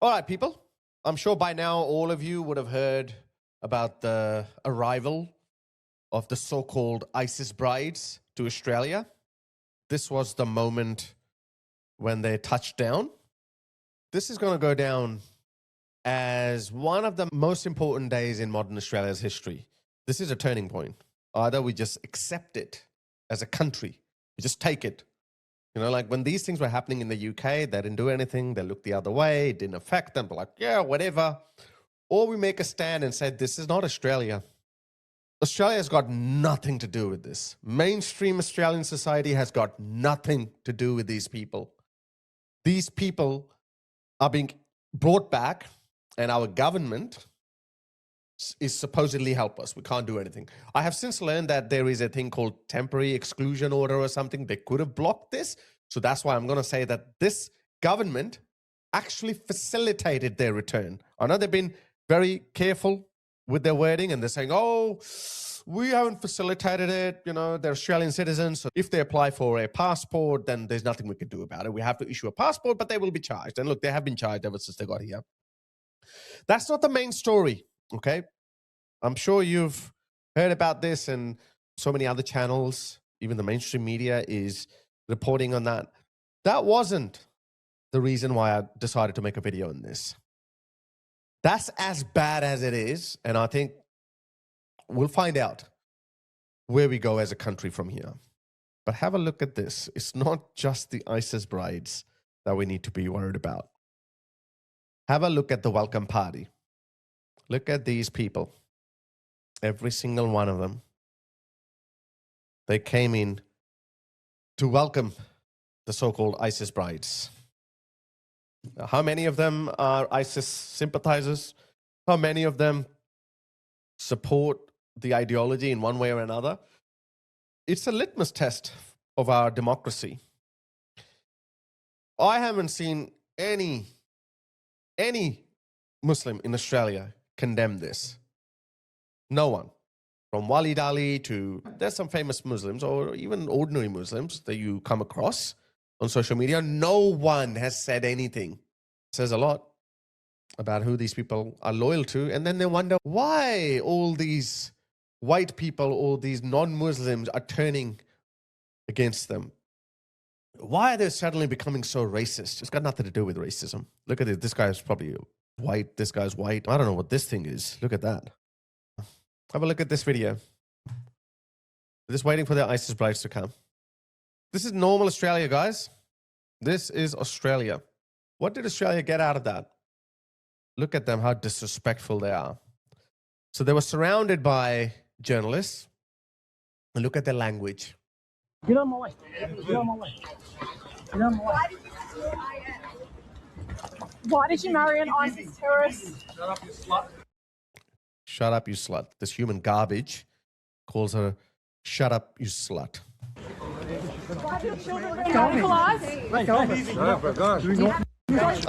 All right, people. I'm sure by now all of you would have heard about the arrival of the so-called ISIS brides to Australia. This was the moment when they touched down. This is going to go down as one of the most important days in modern Australia's history. This is a turning point. Either we just accept it as a country, we just take it. You know, like when these things were happening in the UK, they didn't do anything. They looked the other way. It didn't affect them. But like, yeah, whatever. Or we make a stand and say, this is not Australia. Australia has got nothing to do with this. Mainstream Australian society has got nothing to do with these people. These people are being brought back, and our government is supposedly help us. We can't do anything. I have since learned that there is a thing called temporary exclusion order or something. They could have blocked this. So that's why I'm going to say that this government actually facilitated their return. I know they've been very careful with their wording, and they're saying, oh, we haven't facilitated it. You know, they're Australian citizens. So if they apply for a passport, then there's nothing we can do about it. We have to issue a passport, but they will be charged. And look, they have been charged ever since they got here. That's not the main story, okay? I'm sure you've heard about this, and so many other channels, even the mainstream media is reporting on that. That wasn't the reason why I decided to make a video on this. That's as bad as it is, and I think we'll find out where we go as a country from here. But have a look at this. It's not just the ISIS brides that we need to be worried about. Have a look at the welcome party. Look at these people. Every single one of them. They came in to welcome the so-called ISIS brides. How many of them are ISIS sympathizers? How many of them support the ideology in one way or another? It's a litmus test of our democracy. I haven't seen any Muslim in Australia condemn this. No one. From Walid Ali to, there's some famous Muslims or even ordinary Muslims that you come across on social media. No one has said anything. It says a lot about who these people are loyal to. And then they wonder why all these white people, all these non-Muslims are turning against them. Why are they suddenly becoming so racist? It's got nothing to do with racism. Look at it. This guy's probably white. This guy's white. I don't know what this thing is. Look at that. Have a look at this video. They're just waiting for their ISIS brides to come. This is normal Australia, guys. This is Australia. What did Australia get out of that? Look at them, how disrespectful they are. So they were surrounded by journalists. And look at their language. Get out of my way. Get out of my way. Get out of my way. Why did you marry an ISIS terrorist? Shut up, you slut. Shut up, you slut. This human garbage calls her, shut up, you slut. Why do your children radicalized?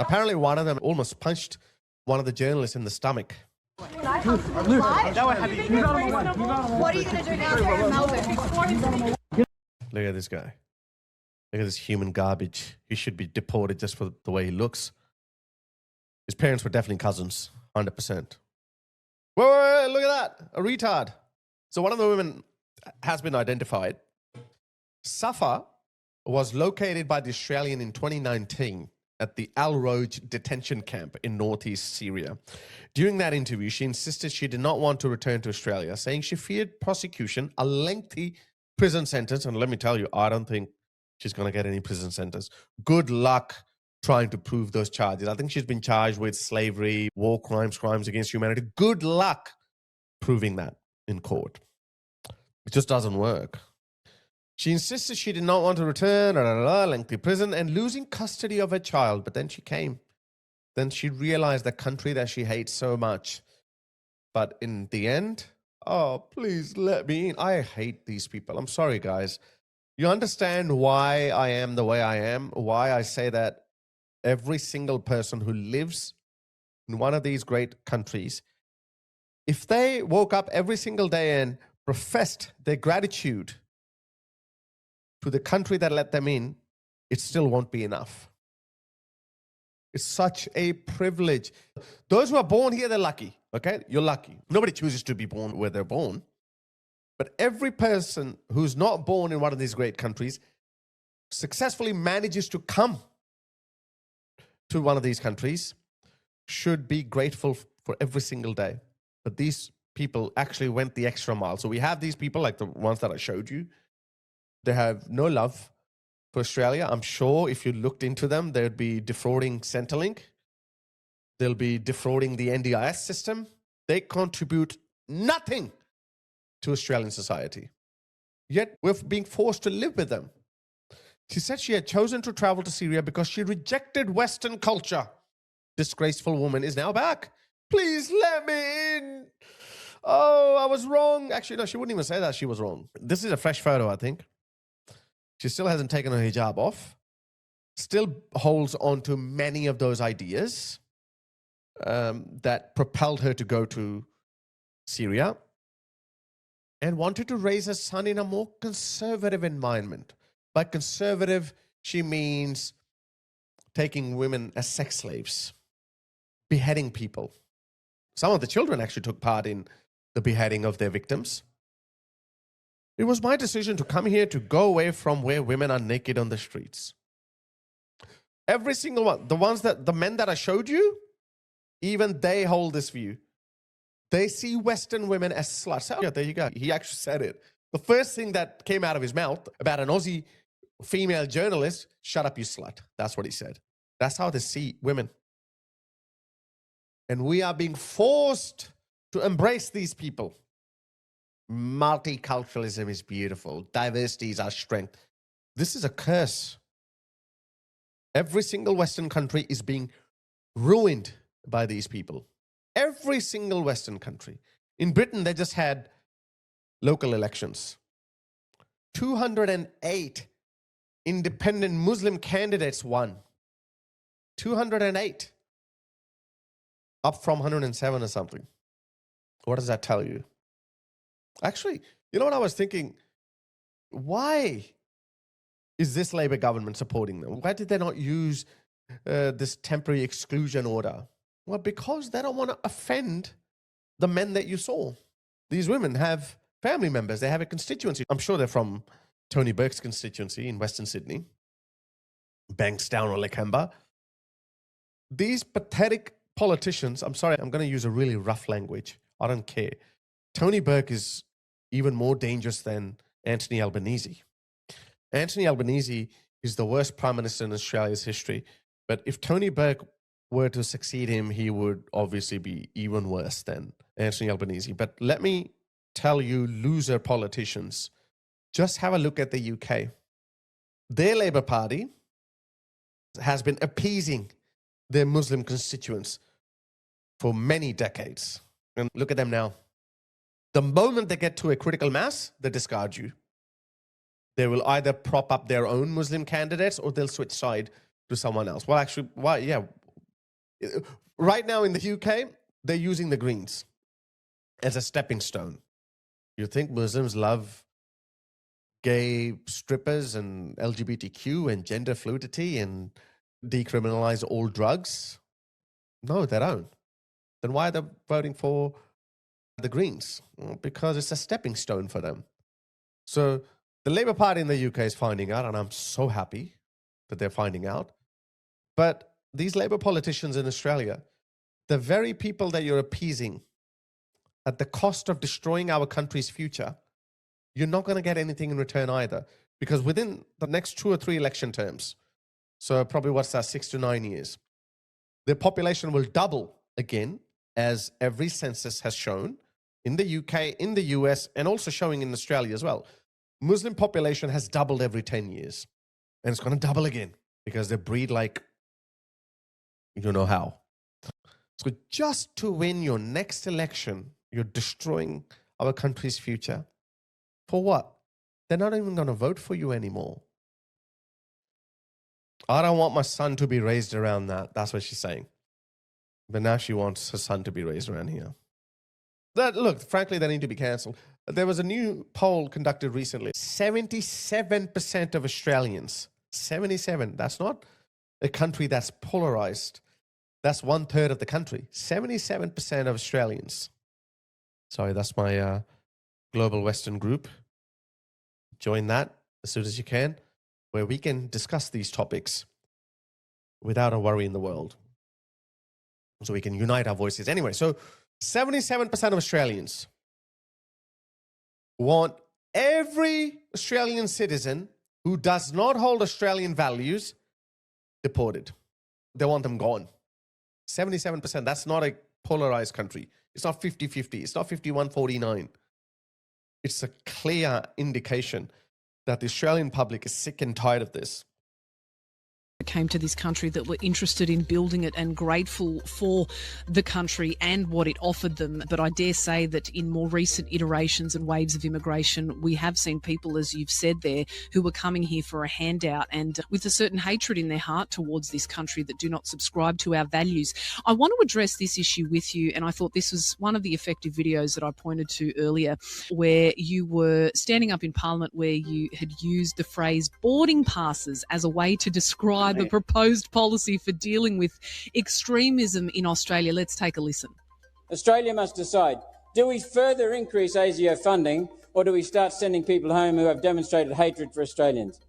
Apparently one of them almost punched one of the journalists in the stomach. What are you going to do now here in Melbourne? Look at this guy. Look at this human garbage. He should be deported just for the way he looks. His parents were definitely cousins, 100%. Wait, look at that. A retard. So one of the women has been identified. Safaa was located by the Australian in 2019 at the Al Roj detention camp in northeast Syria. During that interview, she insisted she did not want to return to Australia, saying she feared prosecution, a lengthy prison sentence. And let me tell you, I don't think she's going to get any prison sentence. Good luck trying to prove those charges. I think she's been charged with slavery, war crimes, crimes against humanity. Good luck proving that in court. It just doesn't work. She insisted she did not want to return, lengthy prison, and losing custody of her child. But then she came. Then she realized the country that she hates so much. But in the end, oh, please let me in. I hate these people. I'm sorry, guys. You understand why I am the way I am? Why I say that every single person who lives in one of these great countries, if they woke up every single day and professed their gratitude to the country that let them in, it still won't be enough. It's such a privilege. Those who are born here, they're lucky, okay? You're lucky. Nobody chooses to be born where they're born. But every person who's not born in one of these great countries successfully manages to come to one of these countries should be grateful for every single day. But these people actually went the extra mile. So we have these people like the ones that I showed you. They have no love for Australia. I'm sure if you looked into them, they'd be defrauding Centrelink. They'll be defrauding the NDIS system. They contribute nothing to Australian society. Yet we're being forced to live with them. She said she had chosen to travel to Syria because she rejected Western culture. Disgraceful woman is now back. Please let me in. Oh, I was wrong. Actually, no, she wouldn't even say that she was wrong. This is a fresh photo, I think. She still hasn't taken her hijab off. Still holds on to many of those ideas that propelled her to go to Syria and wanted to raise her son in a more conservative environment. By conservative, she means taking women as sex slaves, beheading people. Some of the children actually took part in the beheading of their victims. It was my decision to come here to go away from where women are naked on the streets. Every single one, the men that I showed you, even they hold this view. They see Western women as sluts. Oh, yeah, there you go. He actually said it. The first thing that came out of his mouth about an Aussie female journalist, shut up, you slut. That's what he said. That's how they see women. And we are being forced to embrace these people. Multiculturalism is beautiful. Diversity is our strength. This is a curse. Every single Western country is being ruined by these people. Every single Western country. In Britain, they just had local elections. 208 independent Muslim candidates won. 208. Up from 107 or something. What does that tell you? Actually, you know what I was thinking? Why is this Labour government supporting them? Why did they not use this temporary exclusion order? Well, because they don't want to offend the men that you saw. These women have family members. They have a constituency. I'm sure they're from Tony Burke's constituency in Western Sydney, Bankstown or Lakemba. These pathetic politicians, I'm sorry, I'm going to use a really rough language. I don't care. Tony Burke is even more dangerous than Anthony Albanese. Anthony Albanese is the worst prime minister in Australia's history. But if Tony Burke were to succeed him, he would obviously be even worse than Anthony Albanese. But let me tell you, loser politicians, just have a look at the UK. Their Labour Party has been appeasing their Muslim constituents for many decades. And look at them now. The moment they get to a critical mass, they discard you. They will either prop up their own Muslim candidates or they'll switch side to someone else. Well, actually, yeah. Right now in the UK, they're using the Greens as a stepping stone. You think Muslims love gay strippers and LGBTQ and gender fluidity and decriminalize all drugs? No, they don't. Then why are they voting for the Greens? Well, because it's a stepping stone for them. So the Labour Party in the UK is finding out, and I'm so happy that they're finding out. But these Labour politicians in Australia, the very people that you're appeasing at the cost of destroying our country's future, you're not going to get anything in return either. Because within the next 2 or 3 election terms, so probably what's that, 6 to 9 years, their population will double again, as every census has shown in the UK, in the US, and also showing in Australia as well. Muslim population has doubled every 10 years. And it's going to double again because they breed like, you know how. So just to win your next election, you're destroying our country's future. For what? They're not even going to vote for you anymore. I don't want my son to be raised around that. That's what she's saying. But now she wants her son to be raised around here. Look, frankly, they need to be cancelled. There was a new poll conducted recently. 77% of Australians, 77, that's not a country that's polarized. That's 1/3 of the country. 77% of Australians. Sorry, that's my Global Western group. Join that as soon as you can, where we can discuss these topics without a worry in the world. So we can unite our voices. Anyway, so 77% of Australians want every Australian citizen who does not hold Australian values deported. They want them gone. 77%. That's not a polarized country. It's not 50-50. It's not 51-49. It's a clear indication that the Australian public is sick and tired of this. Came to this country that were interested in building it and grateful for the country and what it offered them. But I dare say that in more recent iterations and waves of immigration, we have seen people, as you've said there, who were coming here for a handout and with a certain hatred in their heart towards this country that do not subscribe to our values. I want to address this issue with you, and I thought this was one of the effective videos that I pointed to earlier, where you were standing up in Parliament where you had used the phrase boarding passes as a way to describe a proposed policy for dealing with extremism in Australia. Let's take a listen. Australia must decide, do we further increase ASIO funding or do we start sending people home who have demonstrated hatred for Australians?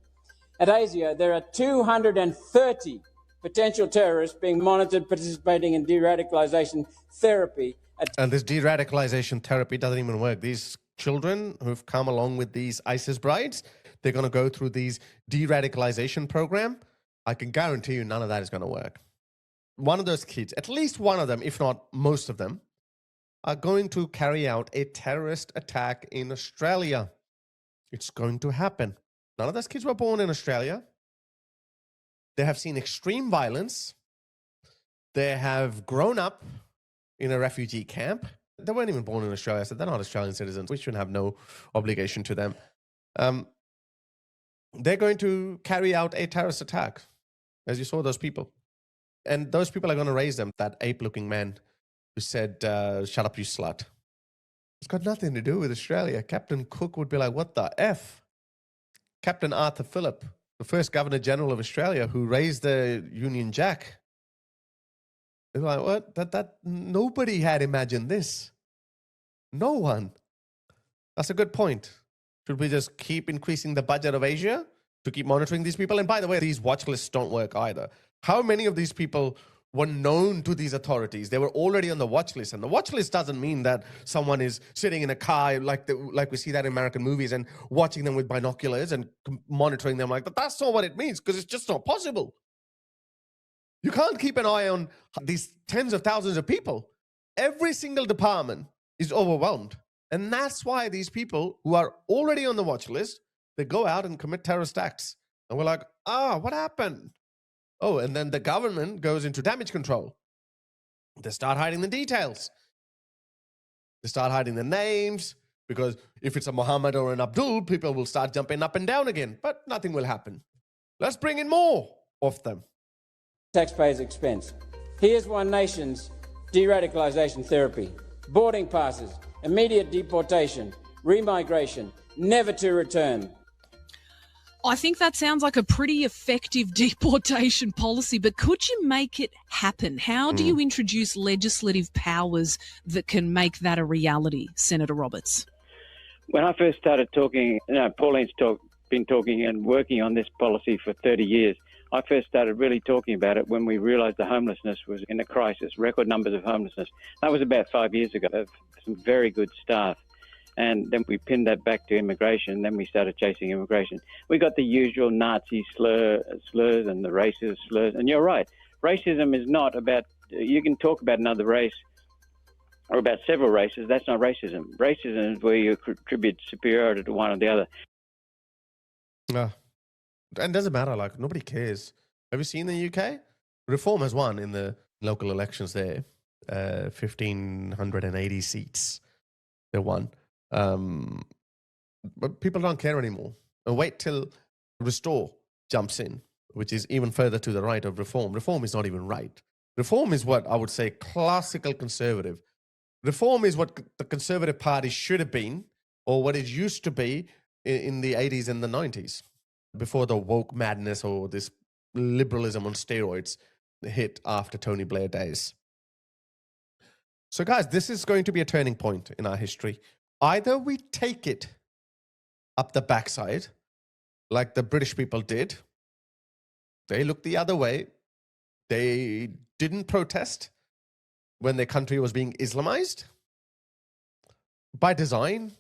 At ASIO, there are 230 potential terrorists being monitored participating in deradicalisation therapy. And this deradicalization therapy doesn't even work. These children who've come along with these ISIS brides, they're going to go through these de-radicalization program. I can guarantee you none of that is going to work. One of those kids, at least one of them, if not most of them, are going to carry out a terrorist attack in Australia. It's going to happen. None of those kids were born in Australia. They have seen extreme violence. They have grown up in a refugee camp. They weren't even born in Australia, so they're not Australian citizens. We should have no obligation to them. They're going to carry out a terrorist attack, as you saw those people. And those people are going to raise them. That ape-looking man who said, shut up, you slut. It's got nothing to do with Australia. Captain Cook would be like, what the F? Captain Arthur Phillip, the first Governor-General of Australia who raised the Union Jack. They're like, what? That nobody had imagined this. No one. That's a good point. Should we just keep increasing the budget of Asia to keep monitoring these people? And by the way, these watch lists don't work either. How many of these people were known to these authorities? They were already on the watch list. And the watch list doesn't mean that someone is sitting in a car like we see that in American movies and watching them with binoculars and monitoring them like that. That's not what it means, because it's just not possible. You can't keep an eye on these tens of thousands of people. Every single department is overwhelmed. And that's why these people who are already on the watch list, they go out and commit terrorist acts. And we're like, what happened? Oh, and then the government goes into damage control. They start hiding the details. They start hiding the names, because if it's a Muhammad or an Abdul, people will start jumping up and down again. But nothing will happen. Let's bring in more of them. Taxpayers' expense. Here's one nation's de-radicalisation therapy. Boarding passes, immediate deportation, remigration, never to return. I think that sounds like a pretty effective deportation policy, but could you make it happen? How do you introduce legislative powers that can make that a reality, Senator Roberts? When I first started talking, Pauline's been talking and working on this policy for 30 years. I first started really talking about it when we realised the homelessness was in a crisis, record numbers of homelessness. That was about 5 years ago. Some very good staff. And then we pinned that back to immigration. Then we started chasing immigration. We got the usual Nazi slurs and the racist slurs. And you're right. Racism is not about, you can talk about another race or about several races. That's not racism. Racism is where you attribute superiority to one or the other. And it doesn't matter, like, nobody cares. Have you seen the UK? Reform has won in the local elections there. 1,580 seats. They won. But people don't care anymore. And wait till Restore jumps in, which is even further to the right of Reform. Reform is not even right. Reform is what I would say classical conservative. Reform is what the Conservative Party should have been, or what it used to be in the 80s and the 90s. Before the woke madness or this liberalism on steroids hit after Tony Blair days. So guys, this is going to be a turning point in our history. Either we take it up the backside, like the British people did. They looked the other way. They didn't protest when their country was being Islamized by design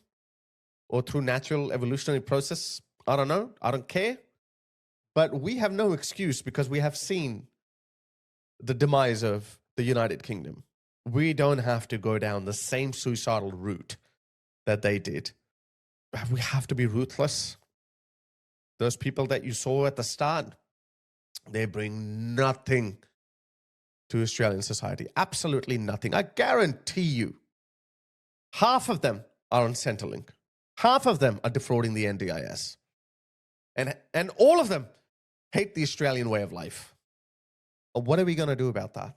or through natural evolutionary process. I don't know. I don't care. But we have no excuse because we have seen the demise of the United Kingdom. We don't have to go down the same suicidal route that they did. We have to be ruthless. Those people that you saw at the start, they bring nothing to Australian society. Absolutely nothing. I guarantee you, half of them are on Centrelink. Half of them are defrauding the NDIS. And all of them hate the Australian way of life. What are we going to do about that?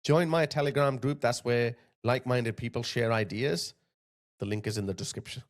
Join my Telegram group. That's where like-minded people share ideas. The link is in the description.